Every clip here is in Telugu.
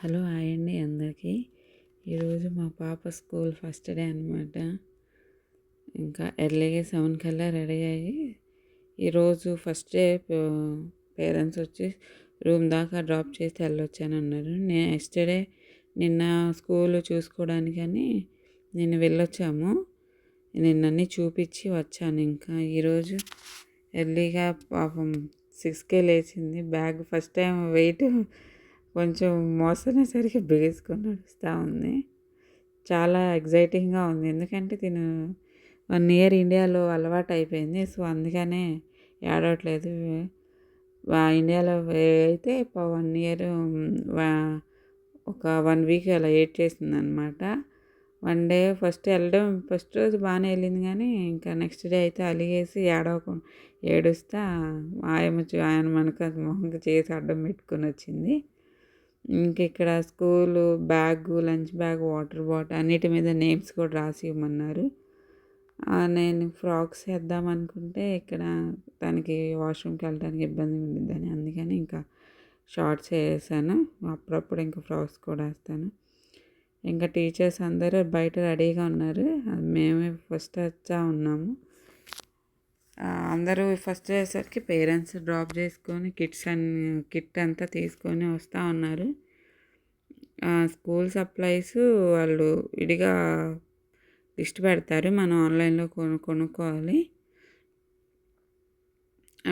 హలో హాయ్ అండి అందరికీ. ఈరోజు మా పాప స్కూల్ ఫస్ట్ డే అనమాట. ఇంకా ఎర్లీగా 7 కల్లా రెడీ అయ్యి ఈరోజు ఫస్ట్ డే పేరెంట్స్ వచ్చి రూమ్ దాకా డ్రాప్ చేసి వెళ్ళొచ్చని అన్నారు. నిన్న స్కూల్ చూసుకోవడానికని నిన్న వెళ్ళొచ్చాము. నిన్నన్నీ చూపించి వచ్చాను. ఇంకా ఈరోజు ఎర్లీగా పాపం 6కే లేచింది. బ్యాగ్ ఫస్ట్ టైం వెయిట్ కొంచెం మోస్తునేసరికి బిగుసుకొని నడుస్తూ ఉంది. చాలా ఎగ్జైటింగ్గా ఉంది. ఎందుకంటే తిను 1 ఇయర్ ఇండియాలో అలవాటు అయిపోయింది. సో అందుకనే ఏడవట్లేదు. ఇండియాలో అయితే 1 ఇయర్ ఒక 1 వీక్ అలా ఏడ్చేసిందనమాట. 1 డే ఫస్ట్ రోజు బాగానే వెళ్ళింది, కానీ ఇంకా నెక్స్ట్ డే అయితే అలిగేసి ఏడుస్తా ఆయన మనకు మొహంకి చేసి అడ్డం పెట్టుకొని వచ్చింది. ఇంక ఇక్కడ school bag, lunch bag, water bottle అన్నిటి మీద నేమ్స్ కూడా రాసి ఇవ్వమన్నారు. నేను ఫ్రాక్స్ వేద్దాం అనుకుంటే ఇక్కడ తనకి వాష్రూమ్కి వెళ్ళడానికి ఇబ్బంది ఉండిద్దని అందుకని ఇంకా షార్ట్స్ వేసాను. అప్పుడప్పుడు ఇంకా ఫ్రాక్స్ కూడా వేస్తాను. ఇంకా టీచర్స్ అందరూ బయట రెడీగా ఉన్నారు. మేమే ఫస్ట్ వచ్చా ఉన్నాము. అందరూ ఫస్ట్ అయ్యేసరికి పేరెంట్స్ డ్రాప్ చేసుకొని కిట్ అంతా తీసుకొని వస్తూ ఉన్నారు. స్కూల్ సప్లైస్ వాళ్ళు విడిగా లిస్ట్ పెడతారు, మనం ఆన్లైన్లో కొనుక్కోవాలి.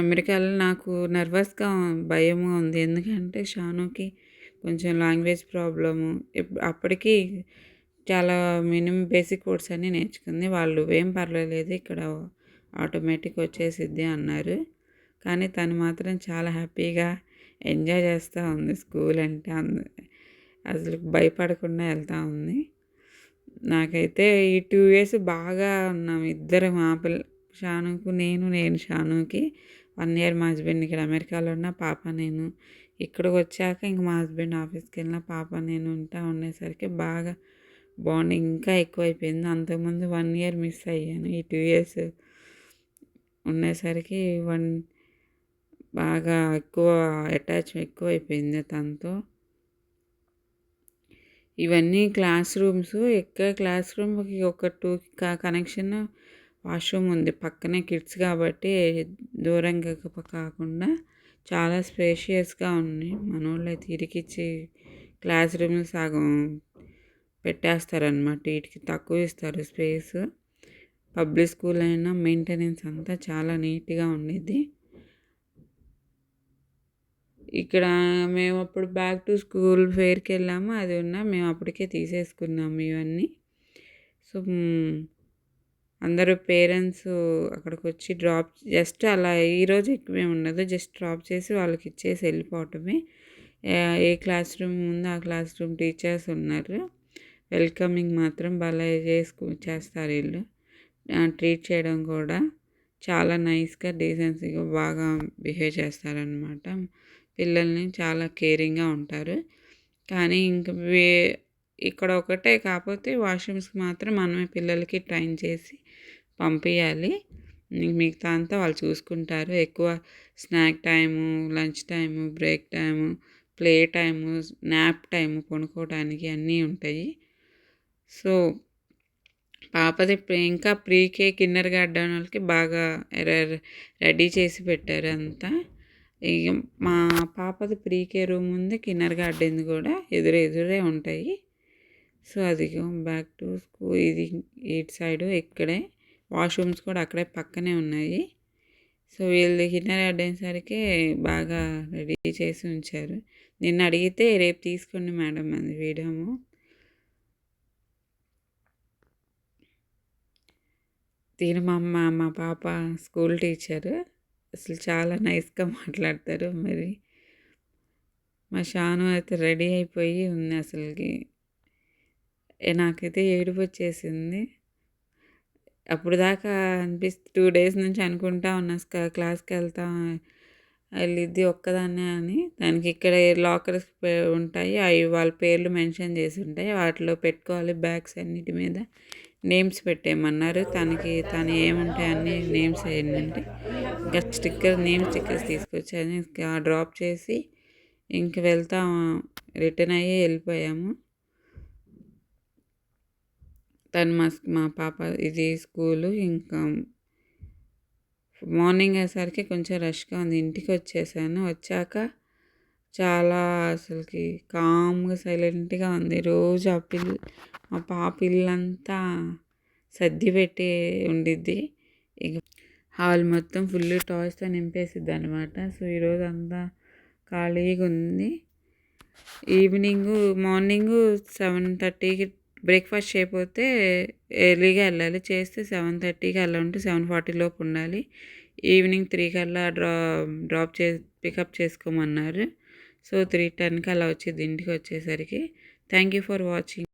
అమెరికాలో నాకు నర్వస్గా భయంగా ఉంది. ఎందుకంటే షానుకి కొంచెం లాంగ్వేజ్ ప్రాబ్లము. అప్పటికి చాలా మినిమం బేసిక్ కోర్స్ అన్నీ నేర్చుకుంది. వాళ్ళు ఏం పర్వాలేదు, ఇక్కడ ఆటోమేటిక్ వచ్చేసిద్ది అన్నారు. కానీ తను మాత్రం చాలా హ్యాపీగా ఎంజాయ్ చేస్తూ ఉంది. స్కూల్ అంటే అసలు భయపడకుండా వెళ్తూ ఉంది. నాకైతే ఈ 2 years బాగా ఉన్నాము ఇద్దరం. షానుకు నేను షానుకి 1 year మా హస్బెండ్ ఇక్కడ అమెరికాలో ఉన్న, పాప నేను. ఇక్కడికి వచ్చాక ఇంక మా హస్బెండ్ ఆఫీస్కి వెళ్ళిన, పాప నేను ఉండేసరికి బాగా బాండింగ్ ఇంకా ఎక్కువైపోయింది. అంతకుముందు 1 year మిస్ అయ్యాను. ఈ 2 years ఉండేసరికి బాగా ఎక్కువైపోయింది తనతో. ఇవన్నీ క్లాస్ రూమ్స్. క్లాస్ రూమ్కి ఒక 2 కనెక్షన్ వాష్రూమ్ ఉంది పక్కనే. కిడ్స్ కాబట్టి దూరంగా కాకుండా చాలా స్పేషియస్గా ఉన్నాయి. మనోళ్ళు అయితే ఇరికిచ్చి క్లాస్ రూమ్ సగం పెట్టేస్తారనమాట. వీటికి తక్కువ ఇస్తారు స్పేస్. పబ్లిక్ స్కూల్ అయినా మెయింటెనెన్స్ అంతా చాలా నీట్గా ఉండేది. ఇక్కడ మేము అప్పుడు బ్యాక్ టు స్కూల్ ఫేర్కి వెళ్ళాము, అది మేము అప్పటికే తీసేసుకున్నాము ఇవన్నీ. సో అందరూ పేరెంట్స్ అక్కడికి వచ్చి జస్ట్ అలా ఈరోజు ఎక్కువే ఉండదు, జస్ట్ డ్రాప్ చేసి వాళ్ళకి ఇచ్చేసి వెళ్ళిపోవటమే. ఏ క్లాస్ రూమ్ ఉందో ఆ క్లాస్ రూమ్ టీచర్స్ ఉన్నారు. వెల్కమింగ్ మాత్రం భలే చేస్తారు వీళ్ళు. ట్రీట్ చేయడం కూడా చాలా నైస్గా, డీసెన్సీగా బాగా బిహేవ్ చేస్తారనమాట. పిల్లల్ని చాలా కేరింగ్గా ఉంటారు. కానీ ఇంక ఇక్కడ ఒకటే, కాకపోతే వాష్రూమ్స్కి మాత్రం మనమే పిల్లలకి ట్రైన్ చేసి పంపించాలి. మిగతా అంతా వాళ్ళు చూసుకుంటారు. ఎక్కువ snack time, lunch time, break time, play time, nap time, కొనుక్కోవడానికి అన్నీ ఉంటాయి. సో పాపది ఇంకా ప్రీకే కిండర్ గార్డెన్ వాళ్ళకి బాగా రెడీ చేసి పెట్టారు అంతా. ఇక మా పాపది ప్రీకే రూమ్ ఉంది, కిండర్ గార్డెన్ కూడా ఎదురే ఉంటాయి. సో అది బ్యాక్ టు స్కూల్. ఇది ఇటు సైడు ఇక్కడే వాష్రూమ్స్ కూడా అక్కడే పక్కనే ఉన్నాయి. సో వీళ్ళది కిండర్ గార్డెన్ సరికి బాగా రెడీ చేసి ఉంచారు. నిన్న అడిగితే రేపు తీసుకోండి మేడం అది వీడియోము. మా పాప స్కూల్ టీచరు. అసలు చాలా నైస్గా మాట్లాడతారు. మరి మా షాను అయితే రెడీ అయిపోయి ఉంది. అసలుకి నాకైతే ఏడుపు వచ్చేసింది. అప్పుడు దాకా 2 days నుంచి అనుకుంటా ఉన్నా క్లాస్కి వెళ్ళిద్ది ఒక్కదాన్నే అని. దానికి ఇక్కడ లాకర్స్ ఉంటాయి, అవి వాళ్ళ పేర్లు మెన్షన్ చేసి ఉంటాయి, వాటిలో పెట్టుకోవాలి. బ్యాగ్స్ అన్నిటి మీద నేమ్స్ పెట్టేయమన్నారు. తను ఏముంటాయి అన్ని నేమ్స్ వేయండి అంటే ఇంకా నేమ్ స్టిక్కర్స్ తీసుకొచ్చాను. డ్రాప్ చేసి ఇంక వెళ్తాం రిటర్న్ అయ్యి వెళ్ళిపోయాము. తను మా పాప ఇది స్కూలు. ఇంకా మార్నింగ్ అయ్యేసరికి కొంచెం రష్‌గా ఉంది. ఇంటికొచ్చేసాను. వచ్చాక చాలా అసలకి కామ్‌గా, సైలెంట్‌గా ఉంది. రోజు మా పాప ఇల్లంతా సర్ది పెట్టి ఉండిద్ది. ఇక హాల్ మొత్తం ఫుల్ టాయ్స్‌తో నింపేసిద్దనమాట. సో, ఈరోజంతా ఖాళీగుంది. మార్నింగు 7:30కి బ్రేక్‌ఫాస్ట్ చేయకపోతే ఎర్లీగా వెళ్ళాలి. చేస్తే 7:30కి అలా ఉంటే 7:40 లోపు ఉండాలి. ఈవినింగ్ 3 కల్లా పికప్ చేసుకోమన్నారు. సో, 3:10కి అలా వచ్చిద్ది ఇంటికొచ్చేసరికి. Thank you for watching.